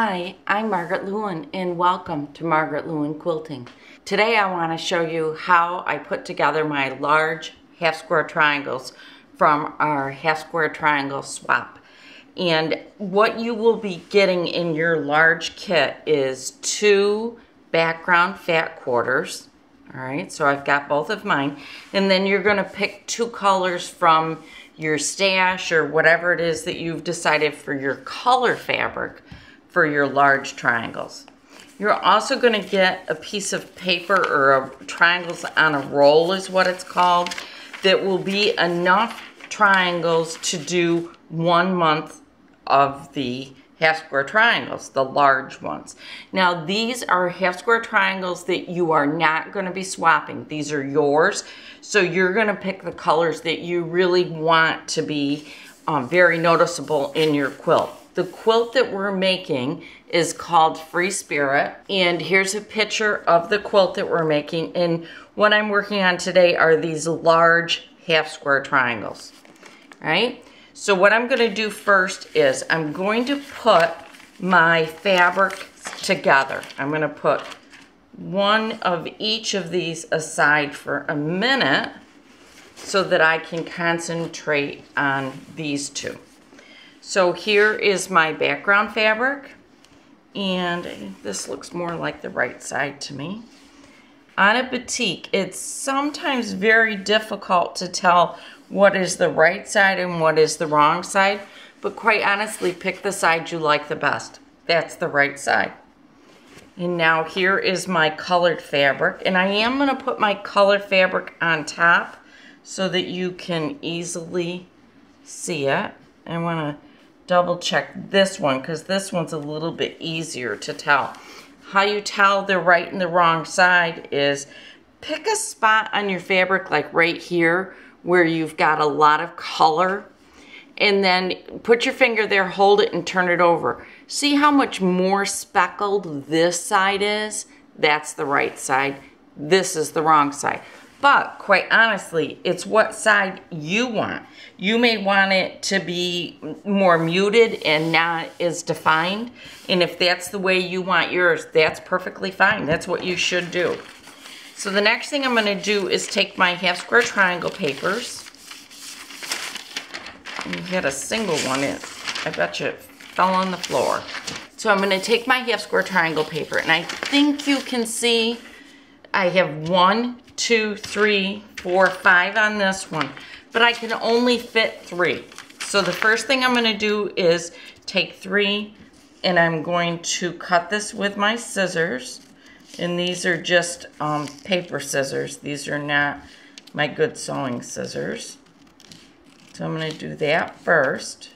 Hi, I'm Margaret Lewin and welcome to Margaret Lewin Quilting. Today I want to show you how I put together my large half square triangles from our half square triangle swap. And what you will be getting in your large kit is 2 background fat quarters. All right, so I've got both of mine. And then you're going to pick 2 colors from your stash or whatever it is that you've decided for your color fabric for your large triangles. You're also going to get a piece of paper or triangles on a roll is what it's called, that will be enough triangles to do 1 month of the half square triangles, the large ones. Now these are half square triangles that you are not going to be swapping. These are yours, so you're going to pick the colors that you really want to be very noticeable in your quilt. The quilt that we're making is called Free Spirit, and here's a picture of the quilt that we're making. And what I'm working on today are these large half square triangles, right? So what I'm going to do first is I'm going to put my fabric together. I'm going to put one of each of these aside for a minute so that I can concentrate on these 2. So here is my background fabric, and this looks more like the right side to me. On a batik, it's sometimes very difficult to tell what is the right side and what is the wrong side, but quite honestly, pick the side you like the best. That's the right side. And now here is my colored fabric, and I am going to put my colored fabric on top so that you can easily see it. I want to double check this one because this one's a little bit easier to tell. How you tell the right and the wrong side is pick a spot on your fabric like right here where you've got a lot of color, and then put your finger there, hold it, and turn it over. See how much more speckled this side is? That's the right side. This is the wrong side. But quite honestly, it's what side you want. You may want it to be more muted and not as defined. And if that's the way you want yours, that's perfectly fine. That's what you should do. So the next thing I'm going to do is take my half square triangle papers. You had a single one. I bet you it fell on the floor. So I'm going to take my half square triangle paper, and I think you can see I have 1, 2, 3, 4, 5 on this one, but I can only fit 3. So the first thing I'm going to do is take 3, and I'm going to cut this with my scissors. And these are just paper scissors. These are not my good sewing scissors. So I'm going to do that first.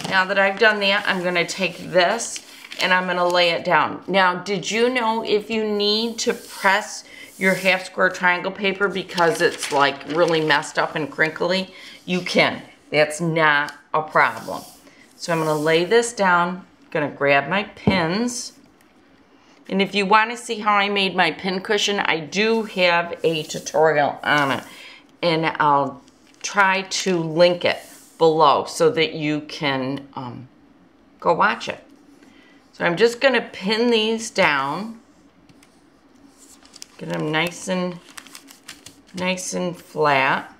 Now that I've done that, I'm going to take this and I'm going to lay it down. Now, did you know if you need to press your half square triangle paper because it's like really messed up and crinkly, you can. That's not a problem. So I'm going to lay this down. I'm going to grab my pins. And if you want to see how I made my pin cushion, I do have a tutorial on it. And I'll try to link it below so that you can go watch it. So I'm just going to pin these down. Get them nice and flat.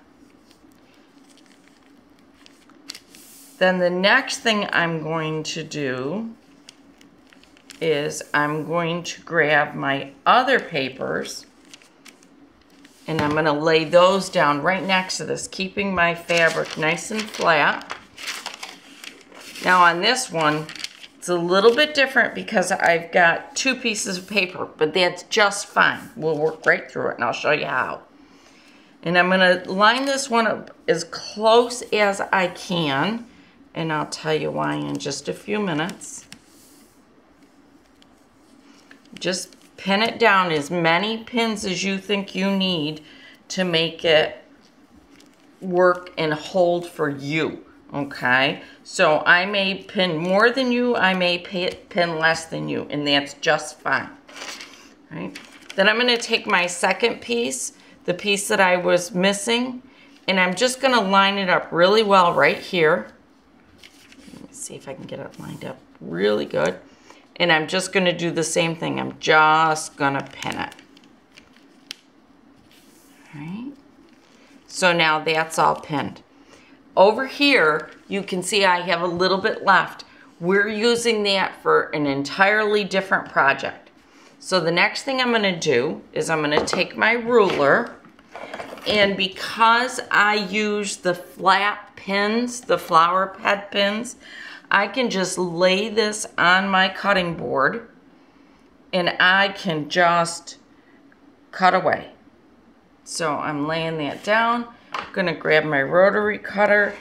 Then the next thing I'm going to do is I'm going to grab my other papers and I'm going to lay those down right next to this, keeping my fabric nice and flat. Now on this one, it's a little bit different because I've got 2 pieces of paper, but that's just fine. We'll work right through it and I'll show you how. And I'm going to line this one up as close as I can, and I'll tell you why in just a few minutes. Just pin it down as many pins as you think you need to make it work and hold for you, okay? So I may pin more than you, I may pin less than you, and that's just fine, right? Then I'm gonna take my second piece, the piece that I was missing, and I'm just gonna line it up really well right here. Let me see if I can get it lined up really good. And I'm just going to do the same thing. I'm just going to pin it. All right. So now that's all pinned. Over here, you can see I have a little bit left. We're using that for an entirely different project. So the next thing I'm going to do is I'm going to take my ruler, and because I use the flat pins, the flower pad pins, I can just lay this on my cutting board and I can just cut away. So I'm laying that down. I'm gonna grab my rotary cutter.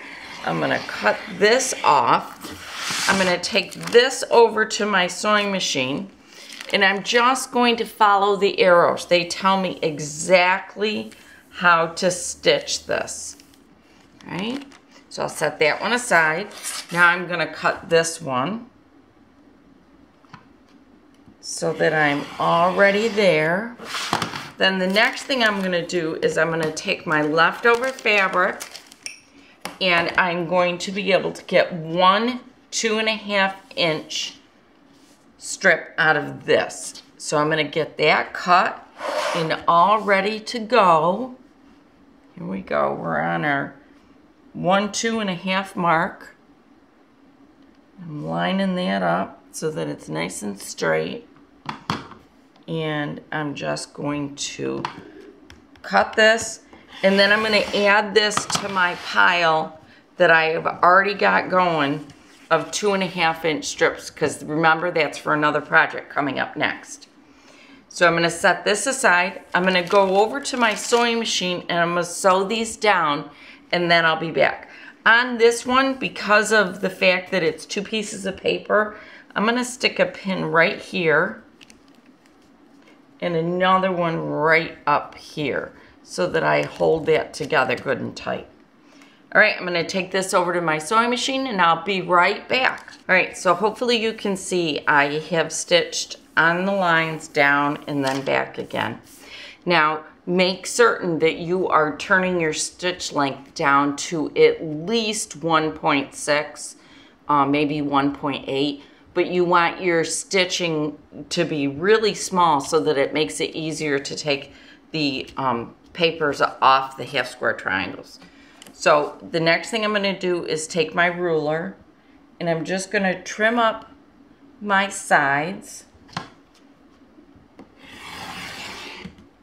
I'm gonna cut this off. I'm gonna take this over to my sewing machine, and I'm just going to follow the arrows. They tell me exactly how to stitch this, right? So I'll set that one aside. Now I'm gonna cut this one so that I'm already there. Then the next thing I'm gonna do is I'm gonna take my leftover fabric, and I'm going to be able to get 1 2.5 inch strip out of this. So I'm gonna get that cut and all ready to go. Here we go, we're on our 1 2.5 mark. I'm lining that up so that it's nice and straight. And I'm just going to cut this, and then I'm going to add this to my pile that I have already got going of 2.5 inch strips, because remember, that's for another project coming up next. So I'm going to set this aside. I'm going to go over to my sewing machine and I'm going to sew these down, and then I'll be back. On this one, because of the fact that it's 2 pieces of paper, I'm going to stick a pin right here and another one right up here so that I hold that together good and tight. All right, I'm gonna take this over to my sewing machine and I'll be right back. All right, so hopefully you can see I have stitched on the lines down and then back again. Now, make certain that you are turning your stitch length down to at least 1.6, maybe 1.8. But you want your stitching to be really small so that it makes it easier to take the papers off the half square triangles. So the next thing I'm going to do is take my ruler, and I'm just going to trim up my sides.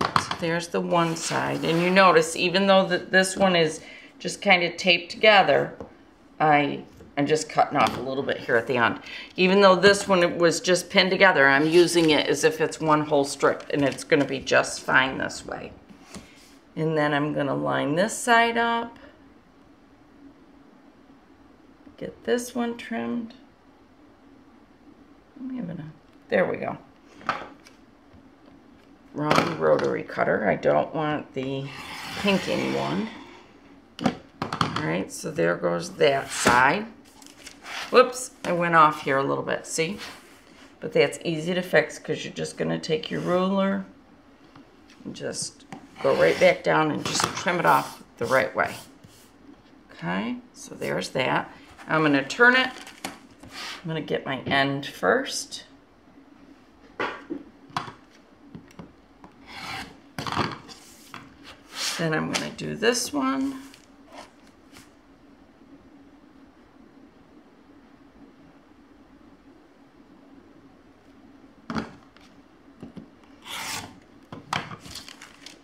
So there's the one side, and you notice even though this one is just kind of taped together, I'm just cutting off a little bit here at the end. Even though this one was just pinned together, I'm using it as if it's one whole strip, and it's going to be just fine this way. And then I'm going to line this side up. Get this one trimmed. There we go. Wrong rotary cutter. I don't want the pinking one. All right, so there goes that side. Whoops, I went off here a little bit, see? But that's easy to fix because you're just going to take your ruler and just go right back down and just trim it off the right way. Okay, so there's that. I'm going to turn it. I'm going to get my end first. Then I'm going to do this one.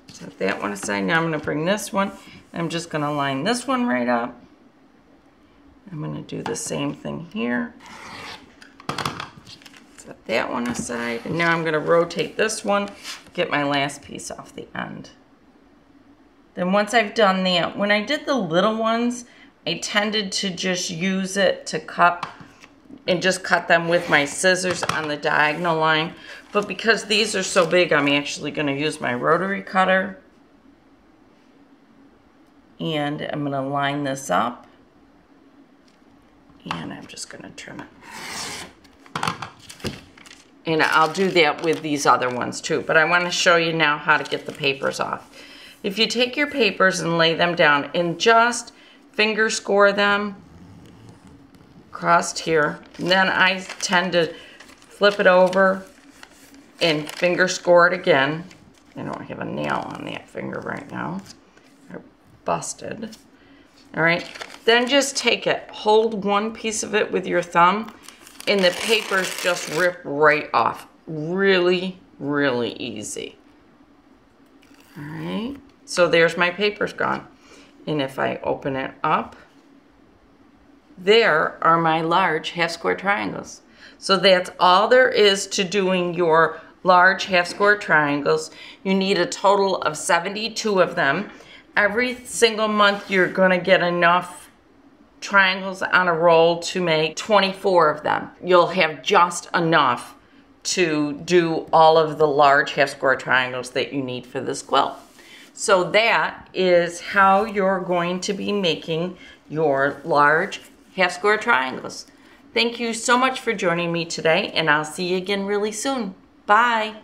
Set that one aside. Now I'm going to bring this one. I'm just going to line this one right up. I'm going to do the same thing here. Set that one aside. And now I'm going to rotate this one, get my last piece off the end. Then once I've done that, when I did the little ones, I tended to just use it to cut and just cut them with my scissors on the diagonal line. But because these are so big, I'm actually going to use my rotary cutter. And I'm going to line this up. And I'm just going to trim it. And I'll do that with these other ones too. But I want to show you now how to get the papers off. If you take your papers and lay them down and just finger score them across here. And then I tend to flip it over and finger score it again. I don't have a nail on that finger right now. They're busted. All right, then just take it, hold one piece of it with your thumb, and the papers just rip right off. Really, really easy. All right, so there's my papers gone. And if I open it up, there are my large half square triangles. So that's all there is to doing your large half square triangles. You need a total of 72 of them. Every single month you're gonna get enough triangles on a roll to make 24 of them. You'll have just enough to do all of the large half square triangles that you need for this quilt. So that is how you're going to be making your large half square triangles. Thank you so much for joining me today, and I'll see you again really soon. Bye.